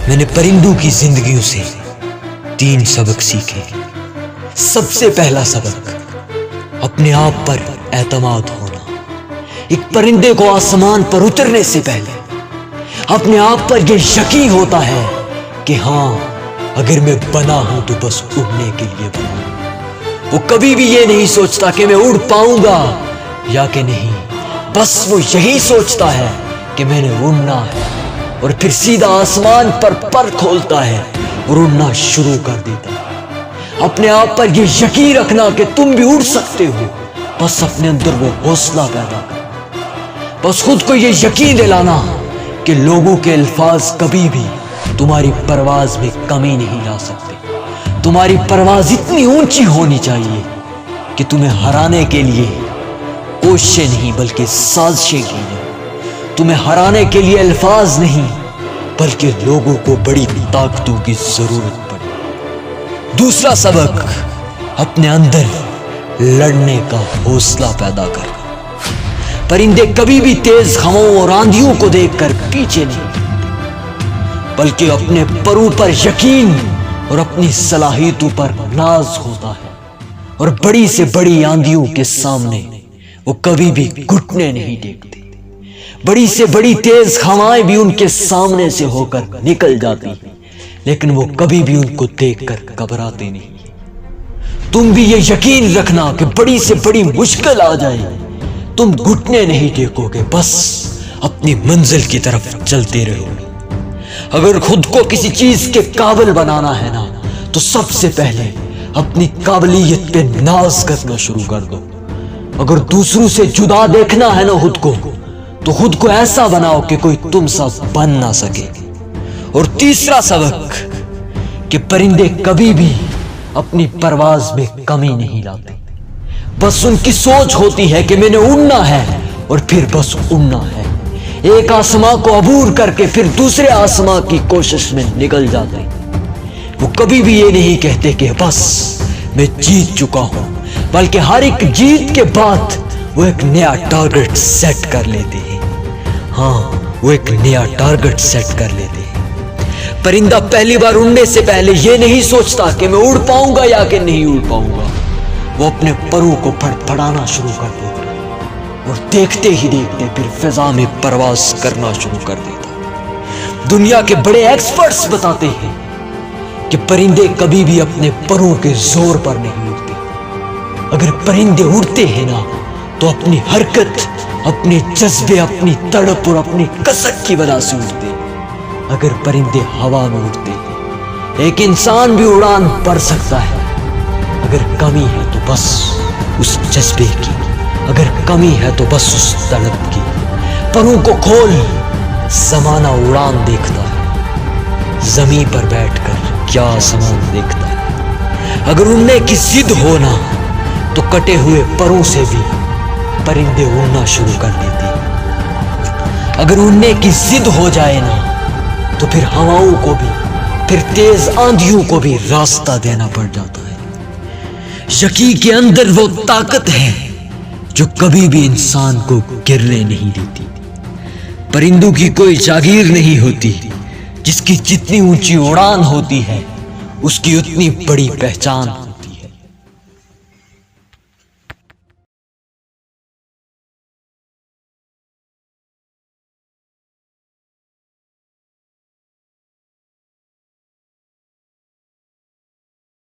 میں نے پرندوں کی زندگیوں سے 3 سبق سیکھے۔ سب سے پہلا سبق، اپنے آپ پر اعتماد ہونا۔ ایک پرندے کو آسمان پر اترنے سے پہلے اپنے آپ پر یہ یقین ہوتا ہے کہ ہاں، اگر میں بنا ہوں تو بس اڑنے کے لیے بنا ہوں۔ وہ کبھی بھی یہ نہیں سوچتا کہ میں اڑ پاؤں گا یا کہ نہیں، بس وہ یہی سوچتا ہے کہ میں نے اڑنا ہے، اور پھر سیدھا آسمان پر پر کھولتا ہے اور اڑنا شروع کر دیتا ہے۔ اپنے آپ پر یہ یقین رکھنا کہ تم بھی اڑ سکتے ہو، بس اپنے اندر وہ حوصلہ پیدا کرنا، بس خود کو یہ یقین دلانا کہ لوگوں کے الفاظ کبھی بھی تمہاری پرواز میں کمی نہیں لا سکتے۔ تمہاری پرواز اتنی اونچی ہونی چاہیے کہ تمہیں ہرانے کے لیے کوششیں نہیں بلکہ سازشیں کی جائیں۔ تمہیں ہرانے کے لیے الفاظ نہیں بلکہ لوگوں کو بڑی طاقتوں کی ضرورت پڑے۔ دوسرا سبق، اپنے اندر لڑنے کا حوصلہ پیدا کرنا۔ پرندے کبھی بھی تیز ہواؤں اور آندھیوں کو دیکھ کر پیچھے نہیں بلکہ اپنے پروں پر یقین اور اپنی صلاحیتوں پر ناز ہوتا ہے، اور بڑی سے بڑی آندھیوں کے سامنے وہ کبھی بھی گھٹنے نہیں ٹیکتے۔ بڑی سے بڑی تیز ہوائیں بھی ان کے سامنے سے ہو کر نکل جاتی ہیں، لیکن وہ کبھی بھی ان کو دیکھ کر گھبراتے نہیں۔ تم بھی یہ یقین رکھنا کہ بڑی سے بڑی مشکل آ جائے، تم گھٹنے نہیں ٹیکو گے، بس اپنی منزل کی طرف چلتے رہو۔ اگر خود کو کسی چیز کے قابل بنانا ہے نا، تو سب سے پہلے اپنی قابلیت پہ ناز کرنا شروع کر دو۔ اگر دوسروں سے جدا دیکھنا ہے نا خود کو، تو خود کو ایسا بناؤ کہ کوئی تم سا بن نہ سکے۔ اور تیسرا سبق کہ پرندے کبھی بھی اپنی پرواز میں کمی نہیں لاتے، بس ان کی سوچ ہوتی ہے کہ میں نے اڑنا ہے اور پھر بس اڑنا ہے۔ ایک آسمان کو عبور کر کے پھر دوسرے آسمان کی کوشش میں نکل جاتے ہیں۔ وہ کبھی بھی یہ نہیں کہتے کہ بس میں جیت چکا ہوں، بلکہ ہر ایک جیت کے بعد وہ ایک نیا ٹارگٹ سیٹ کر لیتے ہیں۔ ہاں، وہ ایک نیا ٹارگٹ سیٹ کر لیتے ہیں۔ پرندہ پہلی بار اڑنے سے پہلے یہ نہیں سوچتا کہ میں اڑ پاؤں گا یا کہ نہیں اڑ پاؤں گا۔ وہ اپنے پروں کو پھڑپھڑانا شروع کر دیتا اور دیکھتے ہی دیکھتے پھر فضا میں پرواز کرنا شروع کر دیتا۔ دنیا کے بڑے ایکسپرٹس بتاتے ہیں کہ پرندے کبھی بھی اپنے پروں کے زور پر نہیں اڑتے۔ اگر پرندے اڑتے ہیں نا، تو اپنی حرکت، اپنے جذبے، اپنی تڑپ اور اپنی کسک کی وجہ سے اڑتے ہیں۔ اگر پرندے ہوا میں اڑتے ہیں، ایک انسان بھی اڑان بھر سکتا ہے۔ اگر کمی ہے تو بس اس جذبے کی، اگر کمی ہے تو بس اس تڑپ کی۔ پروں کو کھول، زمانہ اڑان دیکھتا ہے، زمین پر بیٹھ کر کیا آسمان دیکھتا ہے۔ اگر اڑنے کی ضد ہونا تو کٹے ہوئے پروں سے بھی پرندے اڑنا شروع کر دیتے ہیں۔ اگر اڑنے کی ضد ہو جائے نا، تو پھر ہواؤں کو بھی، پھر تیز آندھیوں کو بھی راستہ دینا پڑ جاتا ہے۔ یقین کے اندر وہ طاقت ہے جو کبھی بھی انسان کو گرنے نہیں دیتی۔ پرندوں کی کوئی جاگیر نہیں ہوتی، جس کی جتنی اونچی اڑان ہوتی ہے اس کی اتنی بڑی پہچان